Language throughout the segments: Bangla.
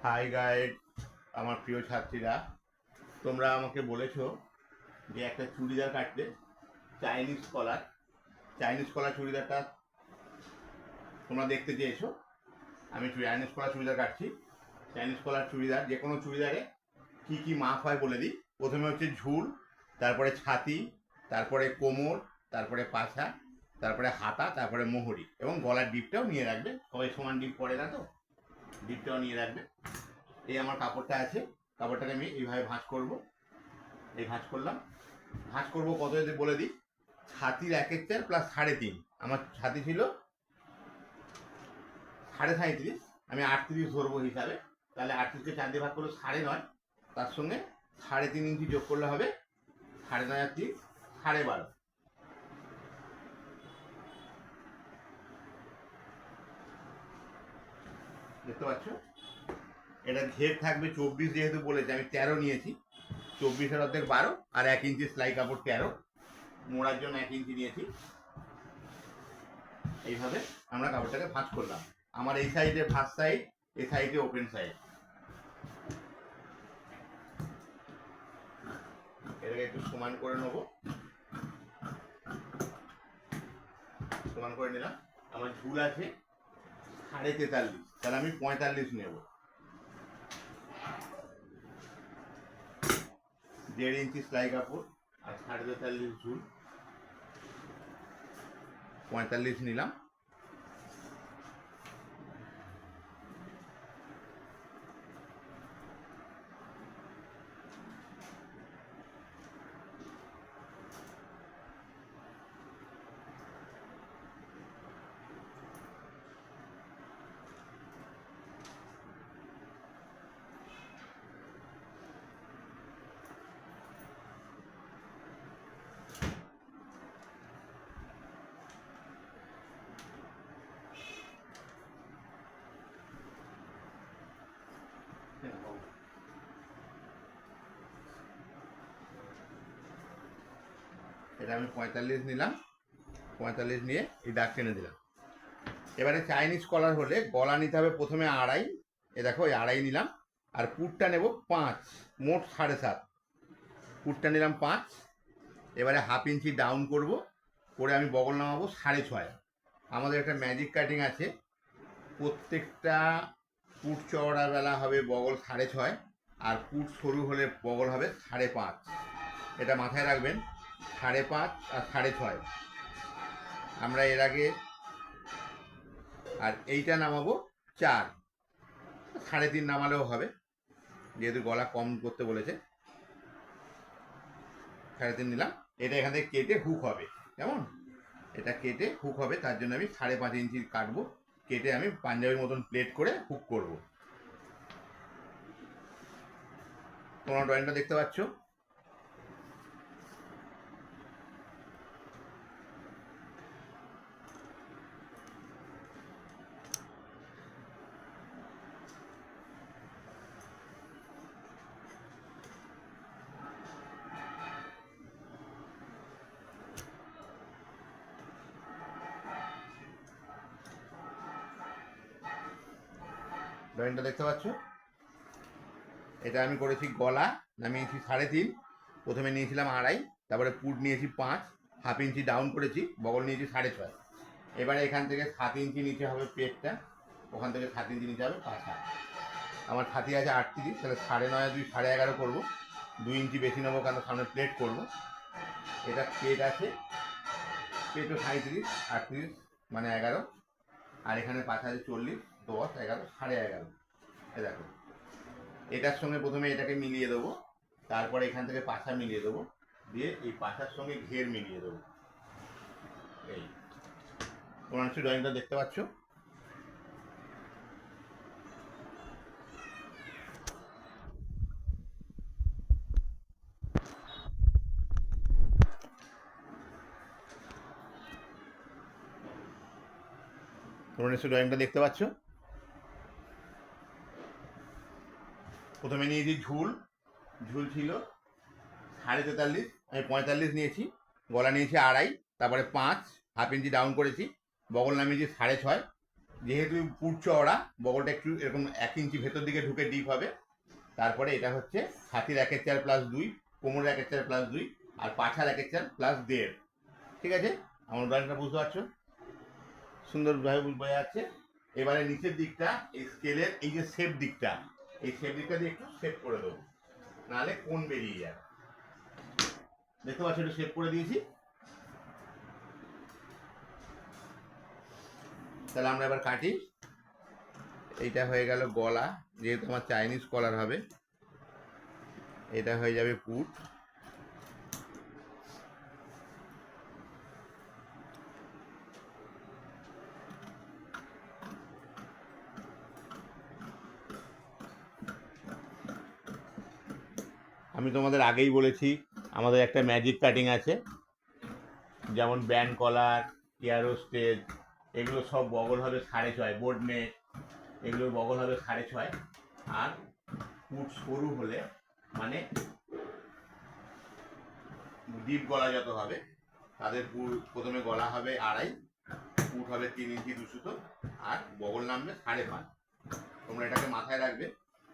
হাই গাইড, আমার প্রিয় ছাত্রীরা, তোমরা আমাকে বলেছো যে একটা চুড়িদার কাটতে। চাইনিজ কলার চুড়িদারটা তোমরা দেখতে চেয়েছো। আমি চাইনিজ কলার চুড়িদার কাটছি। চাইনিজ কলার চুড়িদার, যে কোনো চুড়িদারে কী কী মাপ হয় বলে দিই। প্রথমে হচ্ছে ঝুল, তারপরে ছাতি, তারপরে কোমর, তারপরে পাছা, তারপরে হাতা, তারপরে মোহরি, এবং গলার ডিপটাও নিয়ে রাখবে। সবাই সমান ডিপ পরে না তো, ডিপটাও নিয়ে রাখবে। এই আমার কাপড়টা আছে, কাপড়টাকে আমি এইভাবে ভাঁজ করব। এই ভাঁজ করলাম। ভাঁজ করবো কত যদি বলে দিই, ছাতির 1/4 প্লাস 3.5। আমার ছাতি ছিল 37.5, আমি 38 ধরবো হিসাবে। তাহলে 38কে 4 দিয়ে ভাগ করলে 9.5, তার সঙ্গে 3.5 ইঞ্চি যোগ করলে হবে 9.5 আর 3 12.5। দেখতে পাচ্ছ, এটা ঘের থাকবে 24, যেহেতু বলেছে আমি 13 নিয়েছি। 24-এর অর্ধেক 12, আর 1 ইঞ্চি সেলাই কাপড় 13, মোড়ার জন্য 1 ইঞ্চি নিয়েছি। এইভাবে আমরা কাপড়টাকে ভাঁজ করলাম। আমার এই সাইডে ভাঁজ সাইড, এই সাইডে ওপেন সাইড। এটাকে একটু সমান করে নেবো। সমান করে নিলাম। আমার ঝুল আছে 43.5, তাহলে আমি 45 নেব। 1.5 ইঞ্চি সেলাই কাপড় আর 43.5 ঝুল, 45 নিলাম। এটা আমি 45 নিলাম। 45 নিয়ে এই দাগ টেনে দিলাম। এবারে চাইনিজ কলার হলে গলা নিতে হবে প্রথমে 2.5। এ দেখো, এই 2.5 নিলাম। আর পুটটা নেব 5, মোট 7.5। পুটটা নিলাম 5। এবারে 1/2 ইঞ্চি ডাউন করব, করে আমি বগল নামাবো 6.5। আমাদের একটা ম্যাজিক কাটিং আছে, প্রত্যেকটা পুট চওড়া বেলা হবে বগল 6.5, আর পুট সরু হলে বগল হবে 5.5। এটা মাথায় রাখবেন, 5.5 আর 6.5 আমরা এর আগে। আর এইটা নামাবো 4, 3.5 নামালেও হবে, যেহেতু গলা কম করতে বলেছে। 3.5 নিলাম। এটা এখান থেকে কেটে হুক হবে, কেমন? এটা কেটে হুক হবে, তার জন্য আমি 5.5 ইঞ্চি কাটবো। কেটে আমি পাঞ্জাবির মতন প্লেট করে হুক করব। তোমরা ড্রয়িংটা দেখতে পাচ্ছ। ড্রয়িংটা দেখতে পাচ্ছ। এটা আমি করেছি গলা, নামিয়েছি 3.5, প্রথমে নিয়েছিলাম 2.5, তারপরে পুট নিয়েছি 5, 1/2 ইঞ্চি ডাউন করেছি, বগল নিয়েছি 6.5। এবারে এখান থেকে 7 ইঞ্চি নিচে হবে পেটটা, ওখান থেকে 7 ইঞ্চি নিচে হবে পাছা। আমার ছাতি আছে 38, তাহলে 9.5 আর 2 11.5 করবো। 2 ইঞ্চি বেশি নেবো, কারণ সামনে প্লেট করবো। এটা পেট আছে, পেটও 37, 38 মানে 11, আর এখানে পাছা আছে 40, 10, 11, 11.5। এ দেখো, এটার সঙ্গে প্রথমে এটাকে মিলিয়ে দেবো, তারপরে এখান থেকে পাছা মিলিয়ে দেবো, দিয়ে এই পাছার সঙ্গে ঘের মিলিয়ে দেবো। এই তোমরা হচ্ছে ড্রয়িংটা দেখতে পাচ্ছ। তোমরা নিশ্চয়ই ড্রয়িংটা দেখতে পাচ্ছ। প্রথমে নিয়েছি ঝুল, ঝুল ছিল 43.5, আমি 45 নিয়েছি। গলা নিয়েছি 2.5, তারপরে 5, 1/2 ইঞ্চি ডাউন করেছি, বগল নামিয়েছি 6.5। যেহেতু পুট চওড়া, বগলটা একটু এরকম 1 ইঞ্চি ভেতর দিকে ঢুকে ডিপ হবে। তারপরে এটা হচ্ছে ছাতির 1/4+2, কোমরের 1/4+2, আর পাছার 1/4+1.5। ঠিক আছে, আমার ড্রয়িংটা বুঝতে পারছো? সুন্দরভাবে বোঝা যাচ্ছে। এবারে নিচের দিকটা এই স্কেলের এই যে শেপ দিকটা, এই শেপ দিকটা দিয়ে একটু শেপ করে দেবো, নাহলে কোণ বেরিয়ে যাবে। দেখতে পাচ্ছ, একটু শেপ করে দিয়েছি। তাহলে আমরা এবার কাটি। এইটা হয়ে গেল গলা, যেহেতু আমার চাইনিজ কলার হবে। এটা হয়ে যাবে পুট। আমি তোমাদের আগেই বলেছি আমাদের একটা ম্যাজিক কাটিং আছে, যেমন ব্যান্ড কলার, এয়ারো স্টেজ, এগুলো সব বগল হবে 6.5, বোর্ড নেক, এগুলোর বগল হবে 6.5। আর পুট সরু হলে, মানে ডিপ গলা যত হবে তাদের প্রথমে গলা হবে 2.5, পুট হবে 3 ইঞ্চি 2 সুতো, আর বগল নামবে 5.5। তোমরা এটাকে মাথায় রাখবে।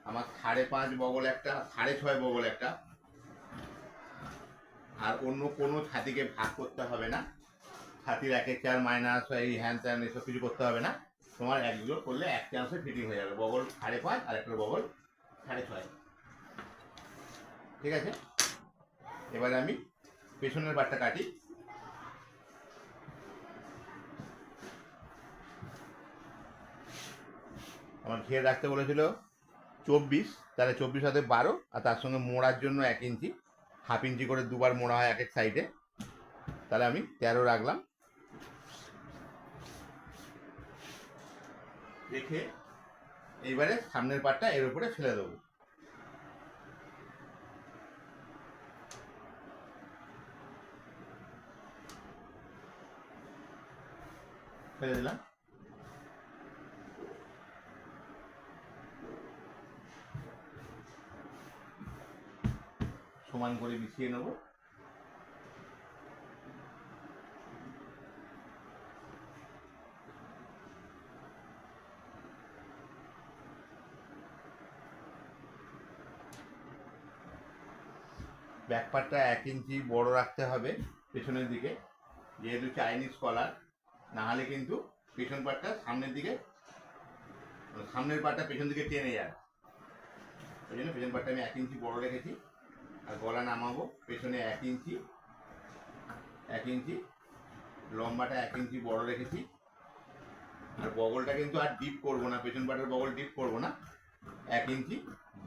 আমার 5.5 বগল একটা, 6.5 বগল একটা, আর অন্য কোনো ছাতিকে ভাগ করতে হবে না। ছাতির 1/4 মাইনাস এই হ্যান্ড ত্যান এসব কিছু করতে হবে না। তোমার একগুলো করলে এক চান্সে ফিটিং হয়ে যাবে। বগল 5.5 আর একটা বগল 6.5। ঠিক আছে, এবারে আমি পেছনের পাটটা কাটি। আমার ঘিরে রাখতে বলেছিল 24, তাহলে 24 হাতে 12, আর তার সঙ্গে মোড়ার জন্য 1 ইঞ্চি, 1/2 ইঞ্চি করে দুবার মোড়া হয় এক এক সাইডে। তাহলে আমি 13 রাখলাম। রেখে এইবারে সামনের পাটটা এর উপরে ফেলে দেবো। ফেলে দিলাম। সমান করে বিছিয়ে নেব। ব্যাক পার্টটা 1 ইঞ্চি বড় রাখতে হবে পেছনের দিকে, যেহেতু চাইনিজ কলার। না হলে কিন্তু পেছন পার্টটা সামনের দিকে, সামনের পার্টটা পেছন দিকে টেনে যাবে। ওই জন্য পেছন পার্টটা আমি 1 ইঞ্চি বড় রেখেছি। আর গলা নামাবো পেছনে 1 ইঞ্চি, 1 ইঞ্চি, লম্বাটা 1 ইঞ্চি বড় রেখেছি। আর বগলটা কিন্তু আর ডিপ করবো না, পেছন পার্টের বগল ডিপ করবো না, 1 ইঞ্চি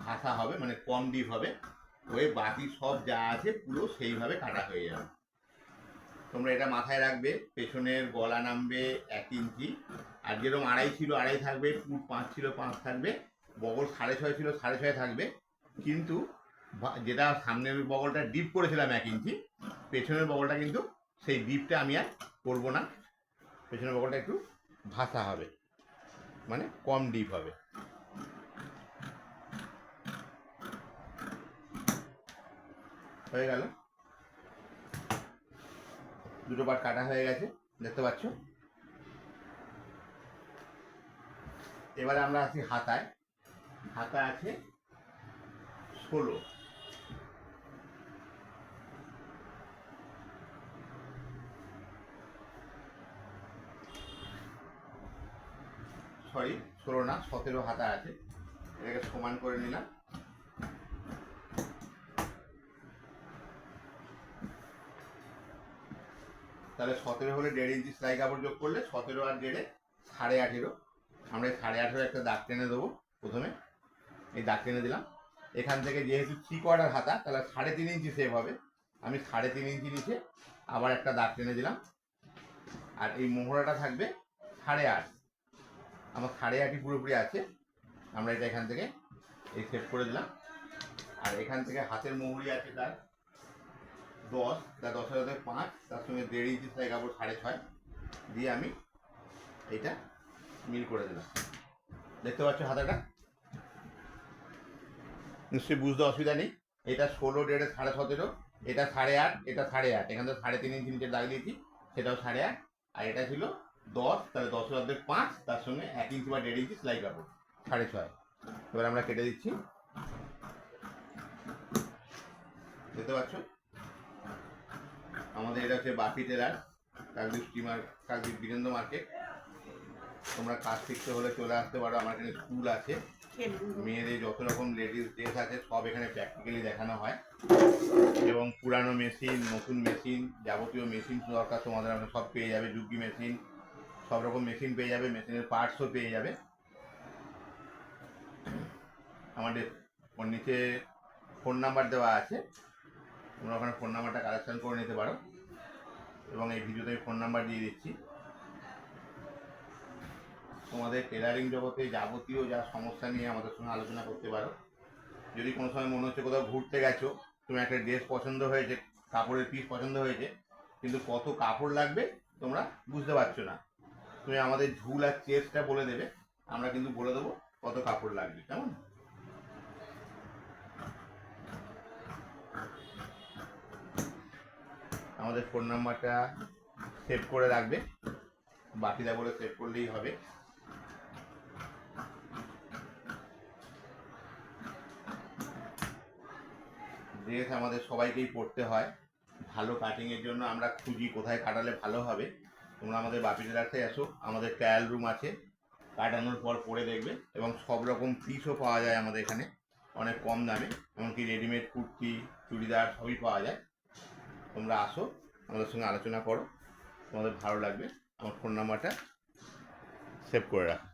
ভাসা হবে, মানে কম ডিপ হবে। ওই বাকি সব যা আছে পুরো সেইভাবে কাটা হয়ে যাবে। তোমরা এটা মাথায় রাখবে। পেছনের গলা নামবে 1 ইঞ্চি, আর যেরকম 2.5 ছিল 2.5 থাকবে, পুট 5 ছিল 5 থাকবে, বগল 6.5 ছিল 6.5 থাকবে। কিন্তু যেটা সামনের বগলটা ডিপ করেছিলাম 1 ইঞ্চি, পেছনের বগলটা কিন্তু সেই ডিপটা আমি আর করবো না। পেছনের বগলটা একটু ভাসা হবে, মানে কম ডিপ হবে। হয়ে গেল, দুটো পার্ট কাটা হয়ে গেছে, দেখতে পাচ্ছ। এবারে আমরা আছি হাতায়। হাতা আছে 16। সরি, 16 না, 17 হাতা আছে। এটাকে সমান করে নিলাম। তাহলে 17 হলে 1.5 ইঞ্চি সেলাই কাপড় যোগ করলে 17 আর 1.5 18.5। আমরা এই 18.5 একটা দাগ টেনে দেবো। প্রথমে এই দাগ টেনে দিলাম। এখান থেকে যেহেতু 3/4 হাতা, তাহলে 3.5 ইঞ্চি সেভ হবে। আমি 3.5 ইঞ্চি নিচে আবার একটা দাগ টেনে দিলাম। আর এই মোহরাটা থাকবে 8.5। আমার 8.5 পুরোপুরি আছে। আমরা এটা এখান থেকে এই সেভ করে দিলাম। আর এখান থেকে হাতের মোহরি আছে তার 10, তার 10-এর সাথে 5, তার সঙ্গে 1.5 ইঞ্চি সেলাই কাপড় 6.5 দিয়ে আমি এইটা মিল করে দিলাম। দেখতে পাচ্ছ হাতাটা? নিশ্চয়ই বুঝতে অসুবিধা নেই। এটা 16, 1.5, 17.5, এটা 8.5, এটা 8.5। এখান থেকে 3.5 ইঞ্চি নিচে দাগ দিয়েছি, সেটাও 8.5। আর এটা ছিল 10, তাহলে 10-এর অর্ধেক 5, তার সঙ্গে 1 ইঞ্চি বা 1.5 ইঞ্চি সেলাই কাপড় 6.5। এবার আমরা কেটে দিচ্ছি, দেখতে পাচ্ছ আমাদের এটা হচ্ছে বাপি টেলার, কাকদ্বীপ বীরেন্দ্র মার্কেট। তোমরা কাজ শিখতে হলে চলে আসতে পারো, আমার এখানে স্কুল আছে, মেয়েদের যত রকম লেডিস ড্রেস আছে সব এখানে প্র্যাকটিক্যালি দেখানো হয়, এবং পুরানো মেশিন, নতুন মেশিন, যাবতীয় মেশিন দরকার তোমাদের আমরা সব পেয়ে যাবে। যুগি মেশিন, সব রকম মেশিন পেয়ে যাবে, মেশিনের পার্টসও পেয়ে যাবে। আমাদের ওর নিচে ফোন নাম্বার দেওয়া আছে, তোমরা ওখানে ফোন নাম্বারটা কালেকশন করে নিতে পারো, এবং এই ভিডিওতে আমি ফোন নাম্বার দিয়ে দিচ্ছি। তোমাদের টেলারিং জগতে যাবতীয় যা সমস্যা নিয়ে আমাদের সঙ্গে আলোচনা করতে পারো। যদি কোনো সময় মনে হচ্ছে কোথাও ঘুরতে গেছো, তুমি একটা ড্রেস পছন্দ হয়েছে, কাপড়ের পিস পছন্দ হয়েছে, কিন্তু কত কাপড় লাগবে তোমরা বুঝতে পারছো না, তুমি আমাদের ঝুল আর চেস্টটা বলে দেবে, আমরা কিন্তু বলে দেবো কত কাপড় লাগবে, কেমন? আমাদের ফোন নাম্বারটা সেভ করে রাখবে, বাকিদা বলে সেভ করলেই হবে। ড্রেস আমাদের সবাইকেই পড়তে হয়, ভালো কাটিংয়ের জন্য আমরা খুঁজি কোথায় কাটালে ভালো হবে। তোমরা আমাদের বাপি টেলার্সে এসো, আমাদের ট্রায়াল রুম আছে, কাটানোর পর পরে দেখবে, এবং সব রকম পিসও পাওয়া যায় আমাদের এখানে অনেক কম দামে, এমনকি রেডিমেড কুর্তি, চুড়িদার সবই পাওয়া যায়। তোমরা আসো, আমাদের সঙ্গে আলোচনা করো, তোমাদের ভালো লাগবে। আমার ফোন নাম্বারটা সেভ করে রাখো।